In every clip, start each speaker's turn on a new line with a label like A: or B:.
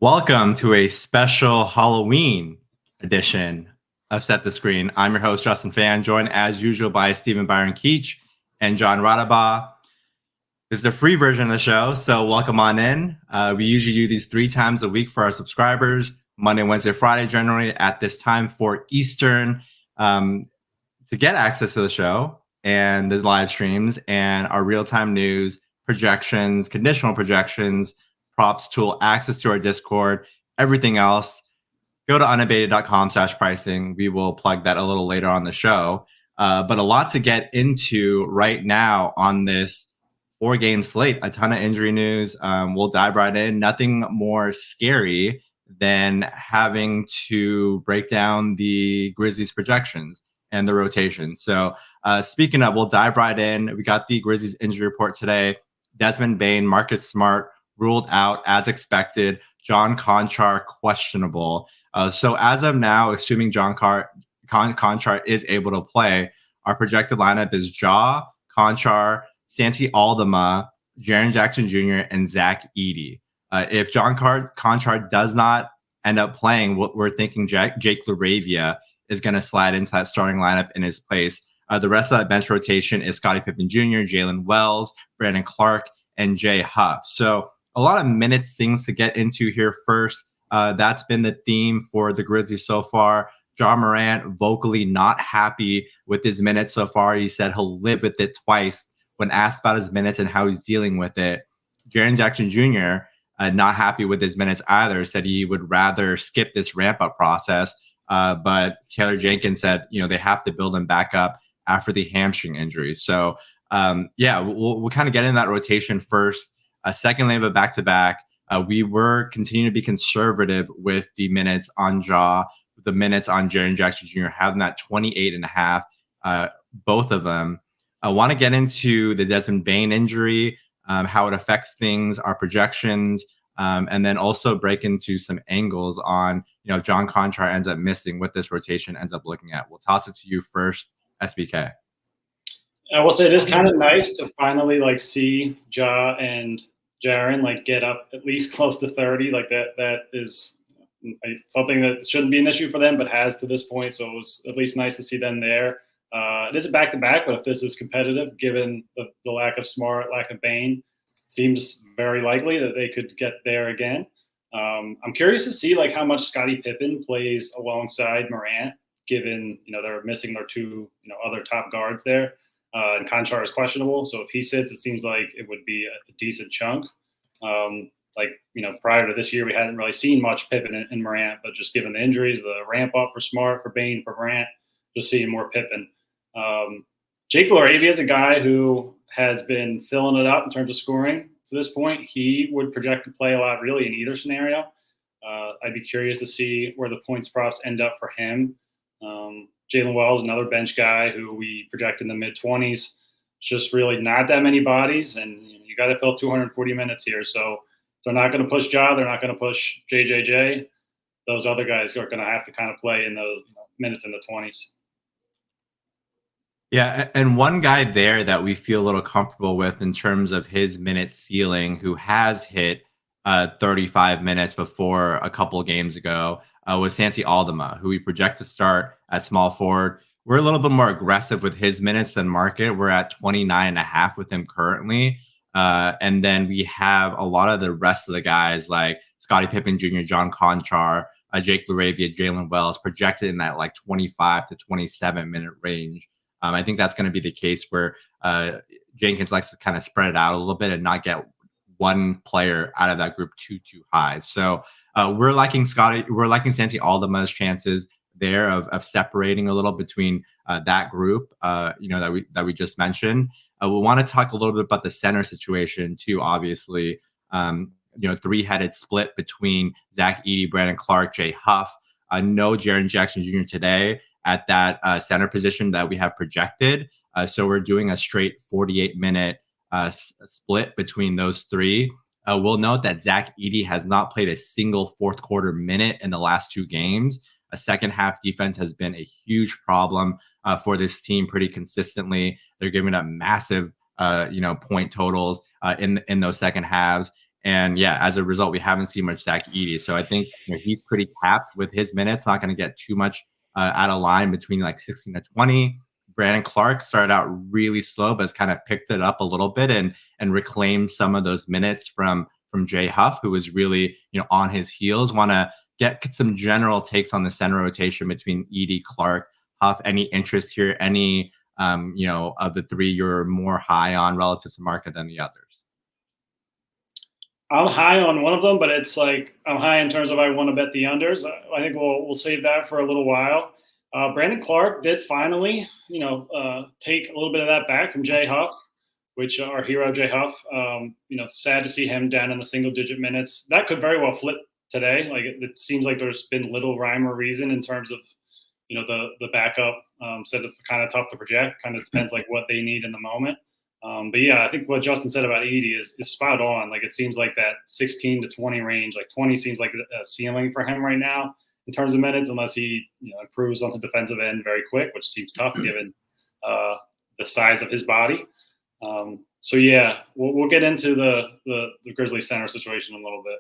A: Welcome to a special Halloween edition of Set the Screen. I'm your host, Justin Phan, joined as usual by Byron Keech and John Raudebaugh. This is the free version of the show, so welcome on in. We usually do these 3 times a week for our subscribers, Monday, Wednesday, Friday, generally at this time for Eastern, to get access to the show and the live streams and our real-time news, projections, conditional projections, props tool, access to our Discord, everything else. Go to unabated.com/pricing. We will plug that a little later on the show. But a lot to get into right now on this 4-game slate, a ton of injury news. We'll dive right in. Nothing more scary than having to break down the Grizzlies projections and the rotation. So speaking of, we'll dive right in. We got the Grizzlies injury report today. Desmond Bane, Marcus Smart ruled out as expected. John Konchar questionable. So as of now, assuming John Konchar is able to play, our projected lineup is Ja, Konchar, Santi Aldama, Jaren Jackson Jr., and Zach Edey. If John Konchar does not end up playing, we're thinking Jake LaRavia is going to slide into that starting lineup in his place. The rest of that bench rotation is Scottie Pippen Jr., Jalen Wells, Brandon Clark, and Jay Huff. So a lot of minutes things to get into here first. That's been the theme for the Grizzlies so far. Ja Morant vocally not happy with his minutes so far. He said he'll live with it twice when asked about his minutes and how he's dealing with it. Jaren Jackson Jr., not happy with his minutes either, said he would rather skip this ramp-up process. But Taylor Jenkins said, they have to build him back up after the hamstring injury. So, we'll kind of get in that rotation first. Second lane of a back-to-back. We were continuing to be conservative with the minutes on Ja, the minutes on Jaren Jackson Jr., having that 28.5, both of them. I want to get into the Desmond Bane injury, how it affects things, our projections, and then also break into some angles on, John Konchar ends up missing, what this rotation ends up looking at. We'll toss it to you first, SBK.
B: I will say it is kind of nice to finally see Ja and Jaren get up at least close to 30. That is something that shouldn't be an issue for them, but has to this point. So it was at least nice to see them there. It is a back-to-back, but if this is competitive, given the lack of Smart, lack of Bane, seems very likely that they could get there again. I'm curious to see how much Scottie Pippen plays alongside Morant, given they're missing their 2 other top guards there. And Konchar is questionable, so if he sits, it seems like it would be a decent chunk. Prior to this year, we hadn't really seen much Pippen and Morant, but just given the injuries, the ramp up for Smart, for Bane, for Morant, just seeing more Pippen. Jake LaRavia is a guy who has been filling it up in terms of scoring to this point. He would project to play a lot, really, in either scenario. I'd be curious to see where the points props end up for him. Jalen Wells, another bench guy who we project in the mid-20s. Just really not that many bodies, and you got to fill 240 minutes here. So they're not going to push Ja. They're not going to push JJJ. Those other guys are going to have to kind of play in those minutes in the 20s.
A: Yeah, and one guy there that we feel a little comfortable with in terms of his minute ceiling, who has hit 35 minutes before a couple of games ago, was Santi Aldama, who we project to start at small forward. We're a little bit more aggressive with his minutes than market. We're at 29.5 with him currently. And then we have a lot of the rest of the guys like Scottie Pippen Jr., John Konchar, Jake LaRavia, Jalen Wells, projected in that 25 to 27 minute range. I think that's going to be the case where Jenkins likes to kind of spread it out a little bit and not get one player out of that group too high. So we're liking Santi Aldama's chances there of separating a little between that group, that we just mentioned. We'll want to talk a little bit about the center situation too. Obviously, 3-headed split between Zach Edey, Brandon Clark, Jay Huff. No Jaren Jackson Jr. today at that center position that we have projected. So we're doing a straight 48-minute split between those 3. We'll note that Zach Edey has not played a single fourth quarter minute in the last 2 games. A second half defense has been a huge problem for this team pretty consistently. They're giving up massive, point totals in those second halves. And yeah, as a result, we haven't seen much Zach Edey. So I think he's pretty capped with his minutes, not going to get too much out of line between like 16 to 20. Brandon Clark started out really slow, but has kind of picked it up a little bit and reclaimed some of those minutes from Jay Huff, who was really on his heels. Want to get some general takes on the center rotation between Edey, Clark, Huff. Any interest here? Any of the three you're more high on relative to market than the others?
B: I'm high on one of them, but it's like I'm high in terms of I want to bet the unders. I think we'll save that for a little while. Brandon Clark did finally, take a little bit of that back from Jay Huff, which our hero Jay Huff. Sad to see him down in the single-digit minutes. That could very well flip today. Like it seems like there's been little rhyme or reason in terms of, the backup. Said it's kind of tough to project. Kind of depends like what they need in the moment. But yeah, I think what Justin said about Edey is spot on. Like it seems like that 16 to 20 range. Like 20 seems like a ceiling for him right now in terms of minutes, unless he improves on the defensive end very quick, which seems tough given the size of his body. So yeah, we'll get into the Grizzlies center situation in a little bit.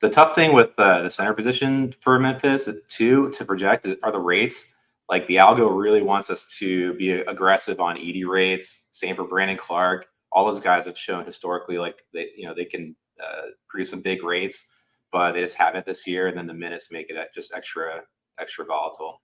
C: The tough thing with the center position for Memphis to project are the rates. Like the algo really wants us to be aggressive on Edey rates. Same for Brandon Clark. All those guys have shown historically like they can produce some big rates, but they just haven't this year. And then the minutes make it just extra volatile.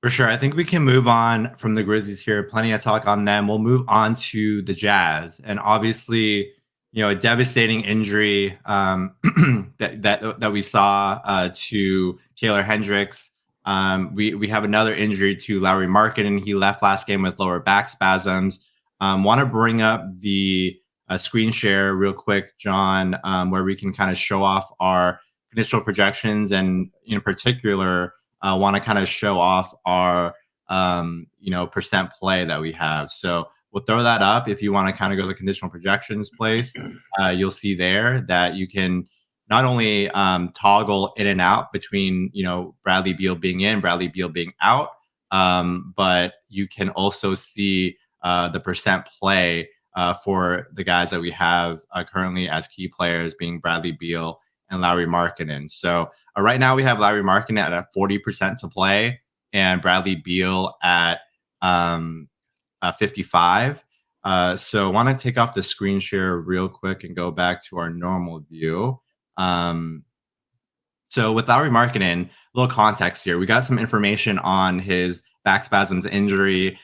A: For sure. I think we can move on from the Grizzlies here. Plenty of talk on them. We'll move on to the Jazz. And obviously, a devastating injury that we saw to Taylor Hendricks. We have another injury to Lauri Markkanen. He left last game with lower back spasms. Want to bring up the screen share real quick, John, where we can kind of show off our initial projections, and in particular, want to kind of show off our percent play that we have. So we'll throw that up. If you want to kind of go to the conditional projections place, you'll see there that you can not only toggle in and out between, Bradley Beal being in, Bradley Beal being out, but you can also see the percent play for the guys that we have currently as key players, being Bradley Beal and Lauri Markkanen. So right now we have Lauri Markkanen at 40% to play and Bradley Beal at 55. So I want to take off the screen share real quick and go back to our normal view. So with Lauri Markkanen, a little context here. We got some information on his back spasms injury.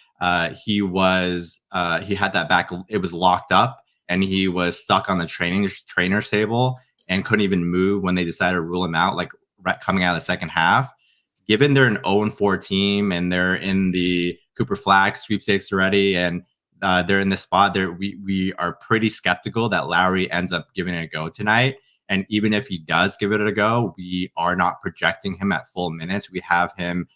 A: He had that back, it was locked up and he was stuck on the trainer's table and couldn't even move when they decided to rule him out, like coming out of the second half. Given they're an 0-4 team and they're in the Cooper Flag sweepstakes already, and they're in this spot there, we are pretty skeptical that Lauri ends up giving it a go tonight. And even if he does give it a go, we are not projecting him at full minutes. We have him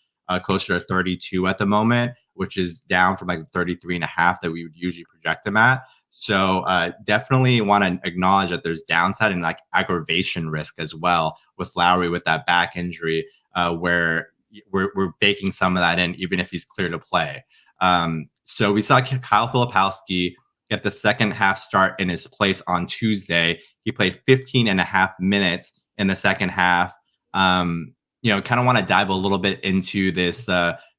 A: closer to 32 at the moment, which is down from like 33.5 that we would usually project him at. So definitely want to acknowledge that there's downside and like aggravation risk as well with Lauri with that back injury, where we're baking some of that in, even if he's clear to play. So we saw Kyle Filipowski get the second half start in his place on Tuesday. He played 15 and a half minutes in the second half. Kind of want to dive a little bit into this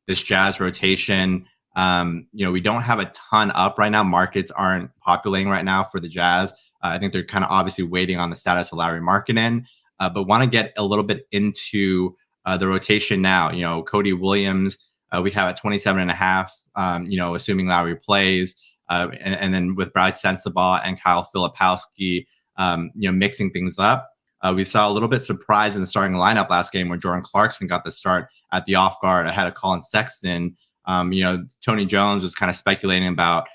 A: Jazz rotation. We don't have a ton up right now. Markets aren't populating right now for the Jazz. I think they're kind of obviously waiting on the status of Lauri Markkanen, but want to get a little bit into the rotation now. Cody Williams, we have at 27.5, assuming Lauri plays. And then with Brad Sensabaugh and Kyle Filipowski, mixing things up. We saw a little bit surprise in the starting lineup last game where Jordan Clarkson got the start at the off guard ahead of Colin Sexton. Tony Jones was kind of speculating about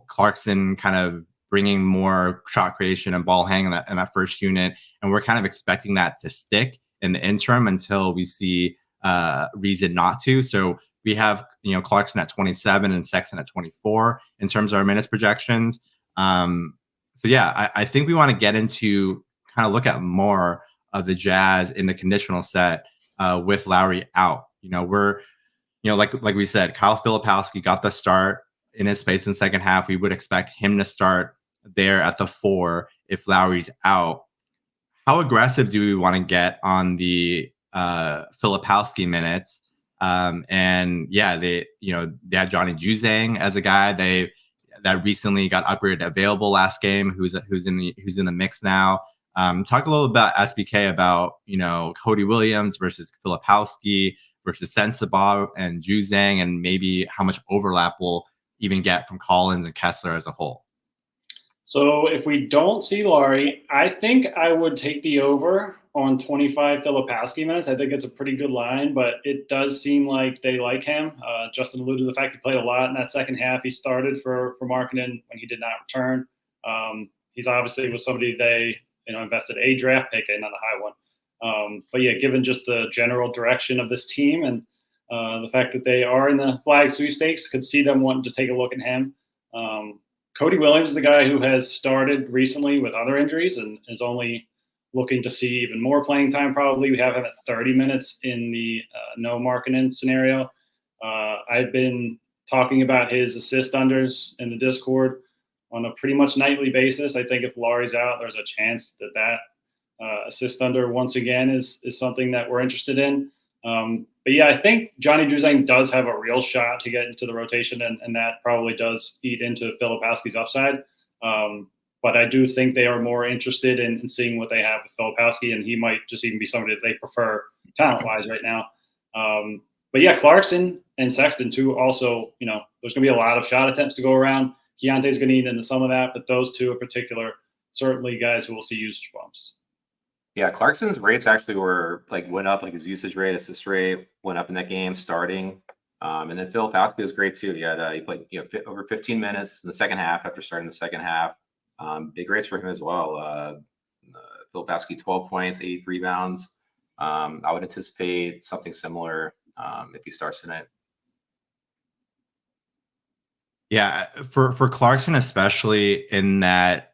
A: Clarkson kind of bringing more shot creation and ball handling in that first unit. And we're kind of expecting that to stick in the interim until we see reason not to. So we have, Clarkson at 27 and Sexton at 24 in terms of our minutes projections. I think we want to get into kind of look at more of the Jazz in the conditional set with Lauri out. We're, like we said, Kyle Filipowski got the start in his space in the second half. We would expect him to start there at the 4 if Lowry's out. How aggressive do we want to get on the Filipowski minutes? And yeah, they had Johnny Juzang as a guy that recently got upgraded available last game, who's in the mix now. Talk a little about SBK, about Cody Williams versus Filipowski versus Sensabaugh and Juzang, and maybe how much overlap we'll even get from Collins and Kessler as a whole.
B: So if we don't see Laurie, I think I would take the over on 25 Filipowski minutes. I think it's a pretty good line, but it does seem like they like him. Justin alluded to the fact he played a lot in that second half. He started for Markkanen when he did not return. He's obviously was somebody they invested a draft pick in, not a high one. But yeah, given just the general direction of this team and the fact that they are in the flag sweepstakes, could see them wanting to take a look at him. Cody Williams is the guy who has started recently with other injuries and is only looking to see even more playing time. Probably we have him at 30 minutes in the no Markkanen scenario. I've been talking about his assist unders in the Discord on a pretty much nightly basis. I think if Laurie's out, there's a chance that assist under once again is something that we're interested in. But yeah, I think Johnny Juzang does have a real shot to get into the rotation, and that probably does eat into Filipowski's upside. But I do think they are more interested in seeing what they have with Filipowski, and he might just even be somebody that they prefer talent-wise right now. But yeah, Clarkson and Sexton too. Also, there's going to be a lot of shot attempts to go around. Keontae's going to eat into some of that, but those two in particular, certainly guys who will see usage bumps.
C: Yeah, Clarkson's rates actually went up, like his usage rate, assist rate went up in that game starting. And then Filipowski was great too. He played over 15 minutes in the second half after starting the second half. Big rates for him as well. Filipowski 12 points, 8 rebounds. I would anticipate something similar if he starts tonight.
A: Yeah, for Clarkson, especially in that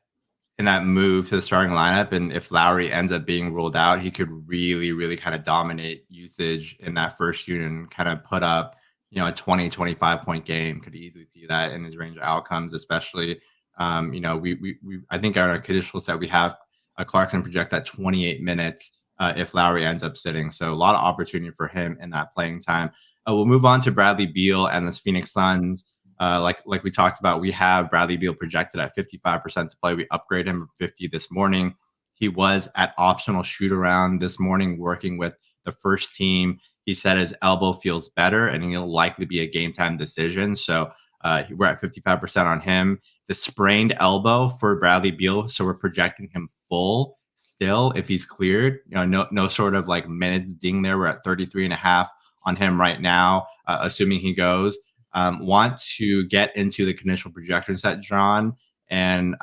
A: move to the starting lineup, and if Lowry ends up being ruled out, he could really, really kind of dominate usage in that first unit and kind of put up, a 20, 25 point game. Could easily see that in his range of outcomes, especially, I think on our conditional set, we have Clarkson project at 28 minutes if Lowry ends up sitting. So a lot of opportunity for him in that playing time. We'll move on to Bradley Beal and the Phoenix Suns. Like we talked about, we have Bradley Beal projected at 55% to play. We upgraded him to 50 this morning. He was at optional shoot around this morning working with the first team. He said his elbow feels better and he'll likely be a game time decision. So we're at 55% on him. The sprained elbow for Bradley Beal, so we're projecting him full still if he's cleared. No sort of like minutes ding there. We're at 33.5 on him right now, assuming he goes. Want to get into the conditional projection set, John, and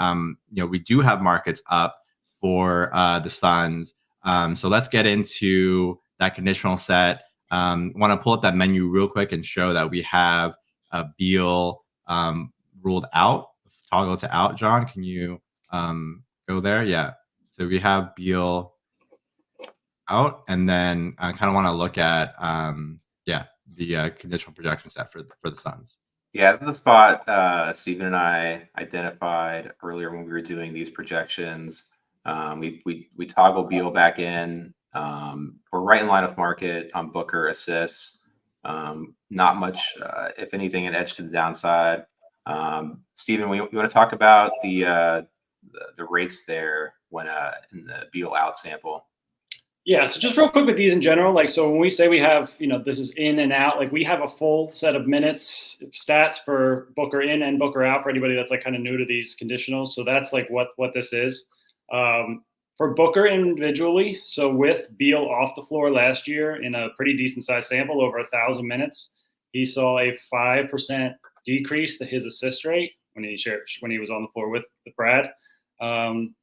A: we do have markets up for the Suns. So let's get into that conditional set. Want to pull up that menu real quick and show that we have Beal ruled out. Toggle to out, John. Can you go there? Yeah. So we have Beal out, and then I kind of want to look at the conditional projection set for the Suns.
C: Yeah, this is the spot Steven and I identified earlier when we were doing these projections. We toggle Beal back in. We're right in line with market on Booker assists. Not much, if anything, an edge to the downside. Steven, we want to talk about the rates there when in the Beal out sample.
B: Yeah, so just real quick with these in general, so when we say we have, this is in and out, we have a full set of minutes stats for Booker in and Booker out for anybody that's kind of new to these conditionals. So that's what this is. For Booker individually, so with Beal off the floor last year in a pretty decent size sample, over 1,000 minutes, he saw a 5% decrease to his assist rate when he was on the floor with Brad.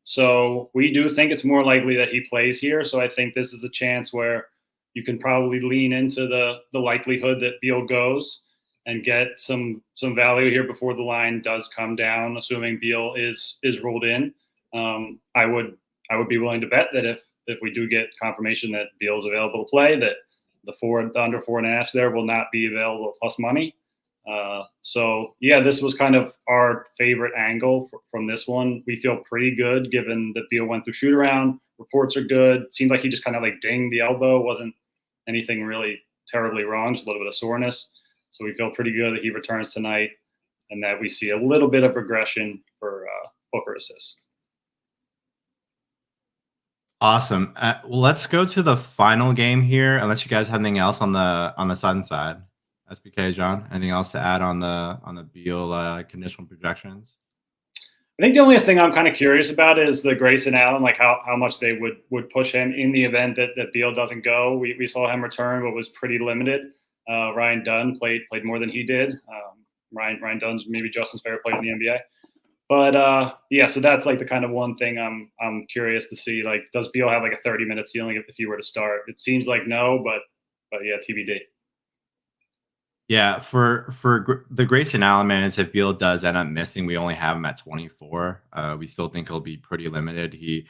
B: So we do think it's more likely that he plays here. So I think this is a chance where you can probably lean into the likelihood that Beal goes and get some value here before the line does come down, assuming Beal is ruled in. I would be willing to bet that if we do get confirmation that Beal is available to play, that the under 4.5 there will not be available plus money. So yeah, this was kind of our favorite angle from this one. We feel pretty good given that Beal went through shoot around. Reports are good. Seemed like he just kind of like dinged the elbow. Wasn't anything really terribly wrong, just a little bit of soreness. So we feel pretty good that he returns tonight and that we see a little bit of regression for Booker assists.
A: Awesome. Well, let's go to the final game here. Unless you guys have anything else on the Sun side, SBK, John. Anything else to add on the Beal conditional projections?
B: I think the only thing I'm kind of curious about is the Grayson Allen, like how much they would push him in the event that Beal doesn't go. We saw him return, but was pretty limited. Ryan Dunn played more than he did. Ryan Dunn's maybe Justin's favorite player in the NBA. But yeah, so that's like the kind of one thing I'm curious to see. Like, does Beal have like a 30-minute ceiling if he were to start? It seems like no, but yeah, TBD.
A: Yeah, for the Grayson Allen minutes, if Beal does end up missing, we only have him at 24. We still think he'll be pretty limited. He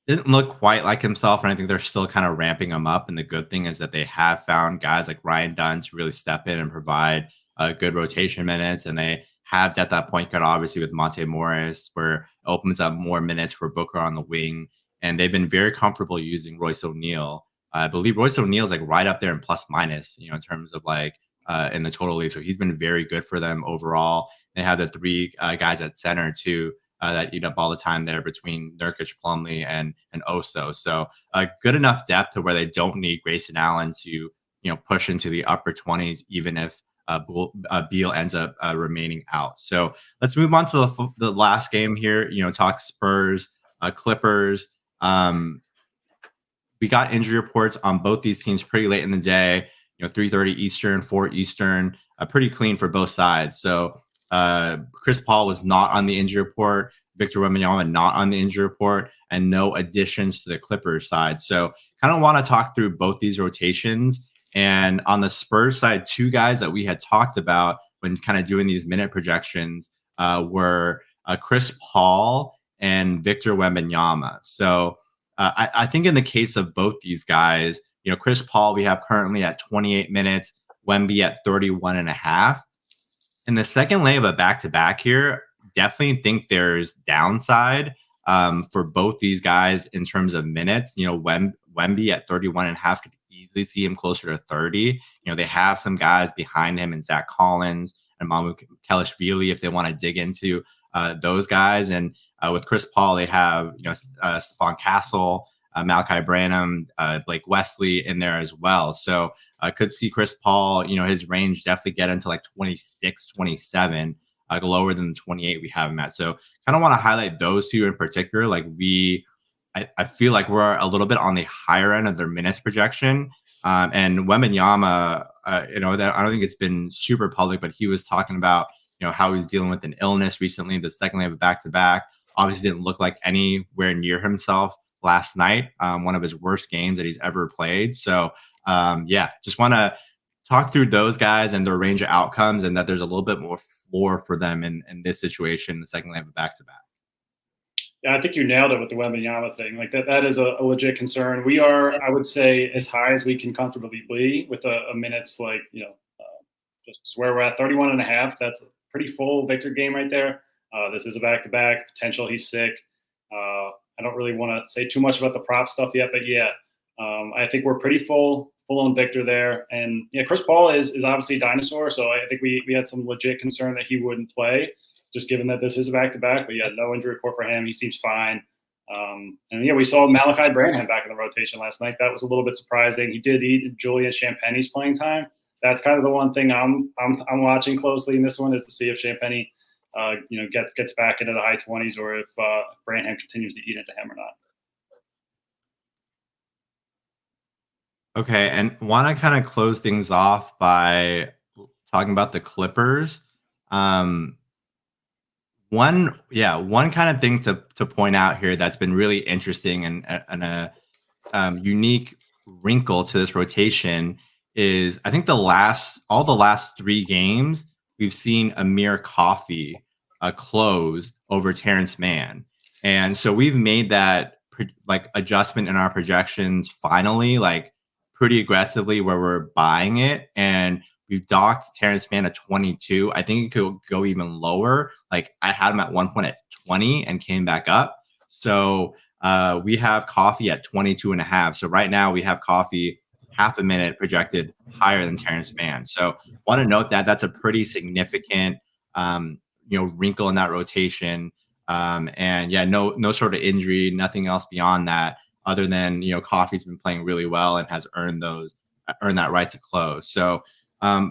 A: didn't look quite like himself, and I think they're still kind of ramping him up. And the good thing is that they have found guys like Ryan Dunn to really step in and provide good rotation minutes, and they have depth at point guard, obviously, with Monte Morris, where it opens up more minutes for Booker on the wing. And they've been very comfortable using Royce O'Neal. I believe Royce O'Neal is like right up there in plus minus, in terms of like in the total league. So he's been very good for them overall. They have the three guys at center too that eat up all the time there between Nurkic, Plumlee, and Oso. So good enough depth to where they don't need Grayson Allen to push into the upper 20s, even if Beal ends up remaining out. So let's move on to the last game here. Talk Spurs, Clippers. We got injury reports on both these teams pretty late in the day. 3:30 Eastern, 4 Eastern, pretty clean for both sides. So Chris Paul was not on the injury report. Victor Wembanyama not on the injury report, and no additions to the Clippers side. So kind of want to talk through both these rotations. And on the Spurs side, two guys that we had talked about when kind of doing these minute projections were Chris Paul and Victor Wembanyama. So I think in the case of both these guys, Chris Paul, we have currently at 28 minutes, Wemby at 31 and a half. In the second leg of a back-to-back here, definitely think there's downside for both these guys in terms of minutes. Wemby at 31 and a half could easily see him closer to 30. They have some guys behind him and Zach Collins and Mamu Kelishvili if they want to dig into those guys. And with Chris Paul, they have, Stephon Castle, Malachi Branham, Blake Wesley in there as well. So I could see Chris Paul, his range definitely get into like 26, 27, lower than the 28 we have him at. So kind of want to highlight those two in particular. Like I feel like we're a little bit on the higher end of their minutes projection. And Wembanyama, I don't think it's been super public, but he was talking about, how he's dealing with an illness recently, the second leg of back-to-back. Obviously didn't look like anywhere near himself last night, one of his worst games that he's ever played. So just want to talk through those guys and their range of outcomes, and that there's a little bit more floor for them in this situation, the second leg of back-to-back.
B: Yeah, I think you nailed it with the Wembanyama thing. Like that is a legit concern. We are, I would say, as high as we can comfortably be with a minutes like, just where we're at 31 and a half. That's a pretty full Victor game right there. This is a back-to-back. Potential he's sick. I don't really want to say too much about the prop stuff yet, but yeah, I think we're pretty full on Victor there. And yeah, Chris Paul is obviously a dinosaur. So I think we had some legit concern that he wouldn't play, just given that this is a back-to-back. But yeah, no injury report for him. He seems fine. And yeah, we saw Malachi Branham back in the rotation last night. That was a little bit surprising. He did eat Julian Champagne's playing time. That's kind of the one thing I'm watching closely in this one, is to see if Champagne gets back into the high 20s, or if Branham continues to eat into him or not.
A: Okay, and want to kind of close things off by talking about the Clippers. One kind of thing to point out here that's been really interesting and a unique wrinkle to this rotation is, I think all the last 3 games we've seen Amir Coffey close over Terrence Mann. And so we've made that adjustment in our projections finally, like pretty aggressively, where we're buying it. And We've docked Terrence Mann at 22. I think it could go even lower. Like I had him at one point at 20 and came back up. So we have Coffee at 22.5. So right now we have Coffee half a minute projected higher than Terrence Mann. So want to note that that's a pretty significant, wrinkle in that rotation. And yeah, no sort of injury, nothing else beyond that, other than, Coffee's been playing really well and has earned that right to close. So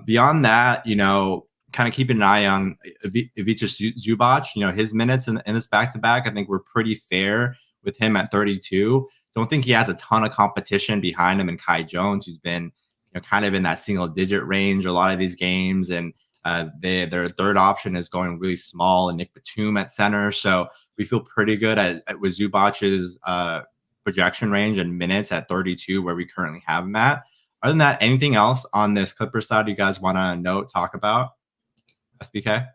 A: beyond that, kind of keeping an eye on Ivica Zubac. His minutes in this back-to-back, I think we're pretty fair with him at 32. Don't think he has a ton of competition behind him in Kai Jones, who's been kind of in that single-digit range a lot of these games, and their third option is going really small, and Nick Batum at center. So we feel pretty good with Zubac's projection range and minutes at 32, where we currently have him at. Other than that, anything else on this Clippers side you guys want to talk about? SBK?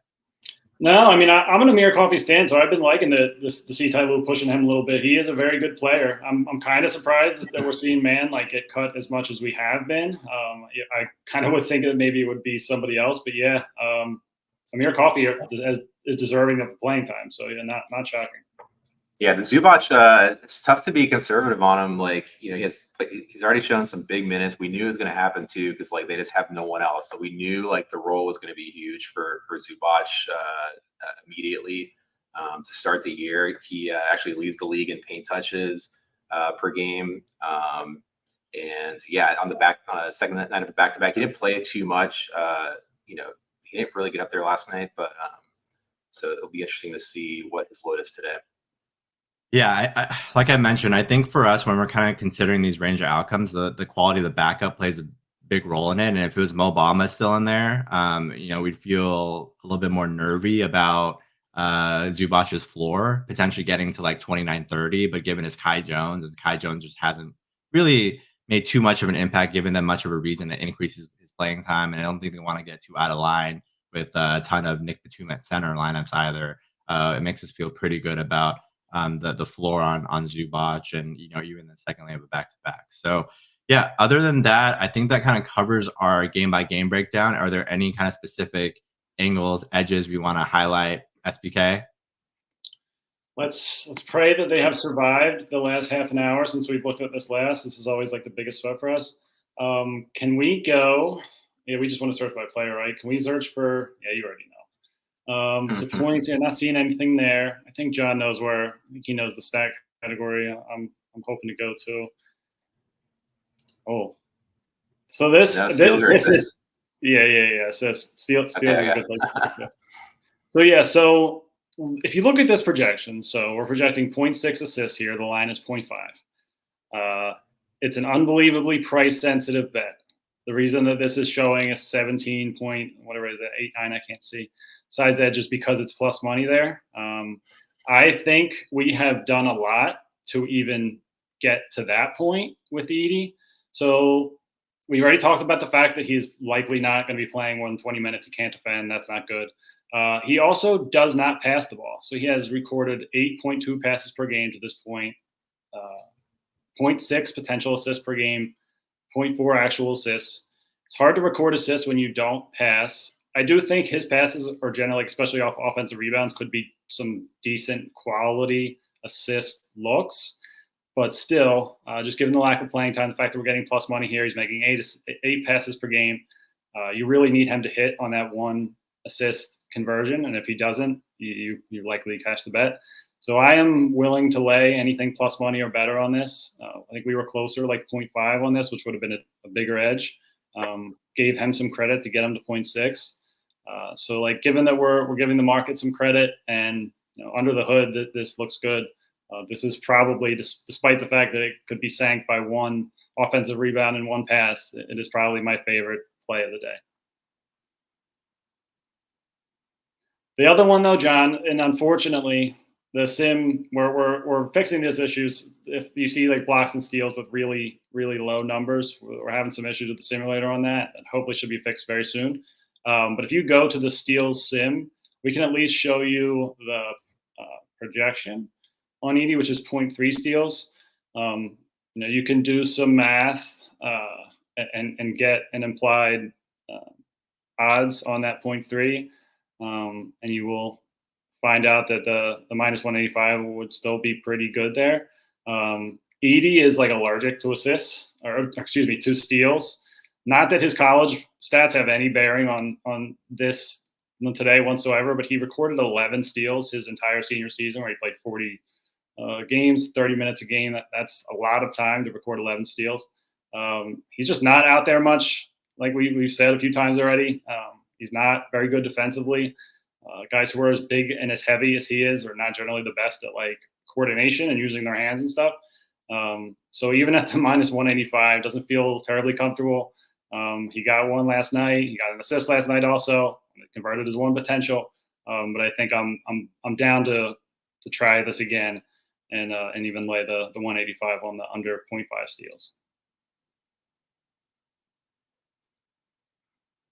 B: No, I mean, I'm an Amir Coffee stan, so I've been liking to see Ty Lue pushing him a little bit. He is a very good player. I'm kind of surprised that we're seeing Mann get cut as much as we have been. I kind of would think that maybe it would be somebody else, but yeah, Amir Coffee is deserving of playing time. So yeah, not shocking.
C: Yeah, the Zubac, it's tough to be conservative on him. He's already shown some big minutes. We knew it was going to happen too, because they just have no one else. So we knew the role was going to be huge for Zubac immediately to start the year. He actually leads the league in paint touches per game. And yeah, on the second night of the back-to-back, he didn't play too much. He didn't really get up there last night, but so it'll be interesting to see what his load is today.
A: Yeah, I like I mentioned, I think for us, when we're kind of considering these range of outcomes, the quality of the backup plays a big role in it. And if it was Mo Bamba still in there, we'd feel a little bit more nervy about Zubac's floor, potentially getting to 29, 30. But given his Kai Jones just hasn't really made too much of an impact, given them much of a reason to increase his playing time. And I don't think they want to get too out of line with a ton of Nick Batum at center lineups either. It makes us feel pretty good about the floor on Zubac, and even the second leg of a back-to-back. So yeah, other than that, I think that kind of covers our game by game breakdown. Are there any kind of specific angles, edges we want to highlight, SBK?
B: Let's pray that they have survived the last half an hour since we've looked at this last. This is always the biggest sweat for us. Can we go? Yeah, we just want to search by player, right? Can we search for? Yeah, you already know. So points, yeah, not seeing anything there. I think John knows where. I think he knows the stack category. I'm hoping to go to. Oh, so this is Assists. Steals is a good place. So yeah, so if you look at this projection, so we're projecting 0.6 assists here. The line is 0.5. It's an unbelievably price sensitive bet. The reason that this is showing a 17 point whatever it is, 8-9, I can't see. Size edge is because it's plus money there. I think we have done a lot to even get to that point with Edey. So we already talked about the fact that he's likely not going to be playing more than 20 minutes. He can't defend. That's not good. He also does not pass the ball. So he has recorded 8.2 passes per game to this point, 0.6 potential assists per game, 0.4 actual assists. It's hard to record assists when you don't pass. I do think his passes are generally, especially off offensive rebounds, could be some decent quality assist looks. But still, just given the lack of playing time, the fact that we're getting plus money here, he's making eight passes per game. You really need him to hit on that one assist conversion. And if he doesn't, you likely cash the bet. So I am willing to lay anything plus money or better on this. I think we were closer, 0.5 on this, which would have been a bigger edge. Gave him some credit to get him to 0.6. So given that we're giving the market some credit and under the hood, this looks good. This is probably, despite the fact that it could be sank by one offensive rebound and one pass, it is probably my favorite play of the day. The other one, though, John, and unfortunately, the sim, we're fixing these issues. If you see blocks and steals with really, really low numbers, we're having some issues with the simulator on that, and hopefully should be fixed very soon. But if you go to the steals sim, we can at least show you the projection on Edey, which is 0.3 steals. You can do some math and get an implied odds on that 0.3, and you will find out that the minus 185 would still be pretty good there. Edey is like allergic to assists, or excuse me, to steals. Not that his college stats have any bearing on this today whatsoever, but he recorded 11 steals his entire senior season, where he played 40 games, 30 minutes a game. That's a lot of time to record 11 steals. He's just not out there much, like we've said a few times already. He's not very good defensively. Guys who are as big and as heavy as he is are not generally the best at like coordination and using their hands and stuff. So even at the minus 185, doesn't feel terribly comfortable. He got one last night. He got an assist last night also. Converted his one potential. But I think I'm down to try this again and even lay the 185 on the under 0.5 steals.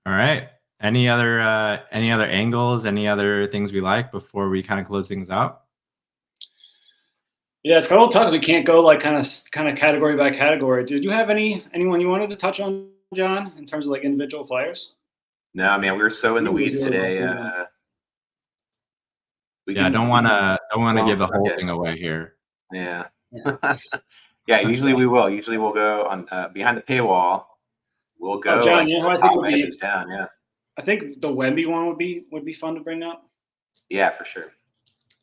A: All right. Any other angles? Any other things we like before we kind of close things out?
B: Yeah, it's a little tough. We can't go like kind of category by category. Did you have anyone you wanted to touch on, John, in terms of like individual players?
C: No, man, we were so in the weeds today.
A: I don't want to give the whole thing away here.
C: Yeah. Yeah, usually we will. Usually we'll go on behind the paywall. We'll go
B: John,
C: like,
B: I think
C: top matches down. Yeah.
B: I think the Wemby one would be fun to bring up.
C: Yeah, for sure.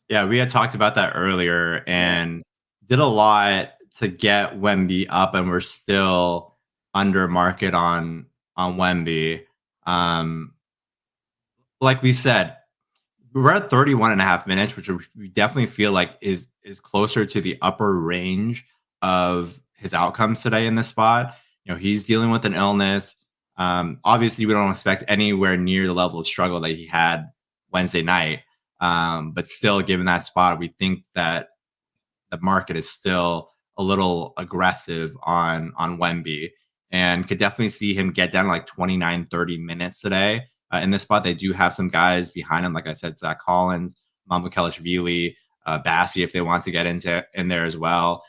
A: Yeah, we had talked about that earlier and did a lot to get Wemby up, and we're still under market on Wemby. Like we said, we're at 31 and a half minutes, which we definitely feel like is closer to the upper range of his outcomes today in this spot. You know, he's dealing with an illness. Obviously, we don't expect anywhere near the level of struggle that he had Wednesday night. But still, given that spot, we think that the market is still a little aggressive on Wemby, and could definitely see him get down to like 29, 30 minutes today. In this spot, they do have some guys behind him, like I said, Zach Collins, Mamoukelashvili, Bassi, if they want to get in there as well.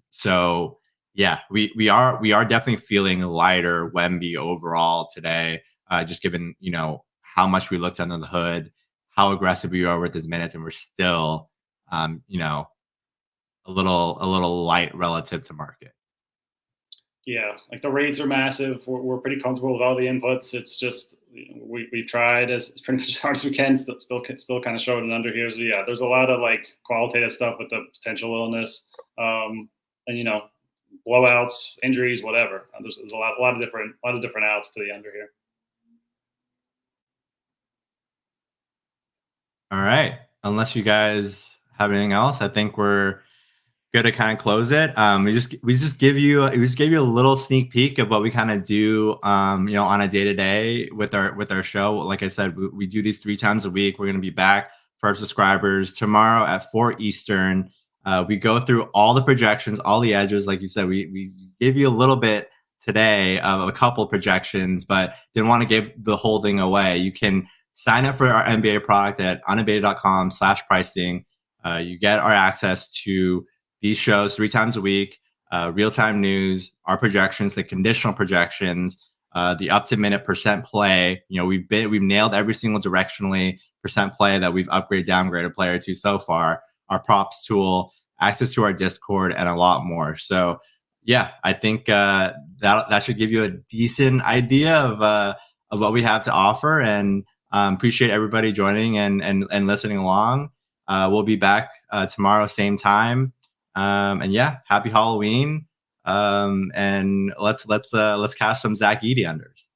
A: So yeah, we are definitely feeling lighter Wemby overall today, just given how much we looked under the hood, how aggressive we are with his minutes, and we're still a little light relative to market.
B: Yeah, like the rates are massive. We're pretty comfortable with all the inputs. It's just we've tried as pretty much as hard as we can. Still kind of showing an under here. So yeah, there's a lot of like qualitative stuff with the potential illness, and blowouts, injuries, whatever. There's a lot of different outs to the under here.
A: All right. Unless you guys have anything else, I think we're good to kind of close it. We just give you a little sneak peek of what we kind of do, on a day-to-day with our show. Like I said, we do these 3 times a week. We're going to be back for our subscribers tomorrow at 4 Eastern. We go through all the projections, all the edges. Like you said, we give you a little bit today of a couple projections, but didn't want to give the whole thing away. You can sign up for our NBA product at unabated.com/pricing. You get our access to these shows 3 times a week, real-time news, our projections, the conditional projections, the up-to-minute percent play. We've nailed every single directionally percent play that we've upgraded, downgraded a player to so far. Our props tool, access to our Discord, and a lot more. So yeah, I think that should give you a decent idea of what we have to offer, and appreciate everybody joining and listening along. We'll be back tomorrow, same time. And yeah, happy Halloween. And let's cash some Zach Edey unders.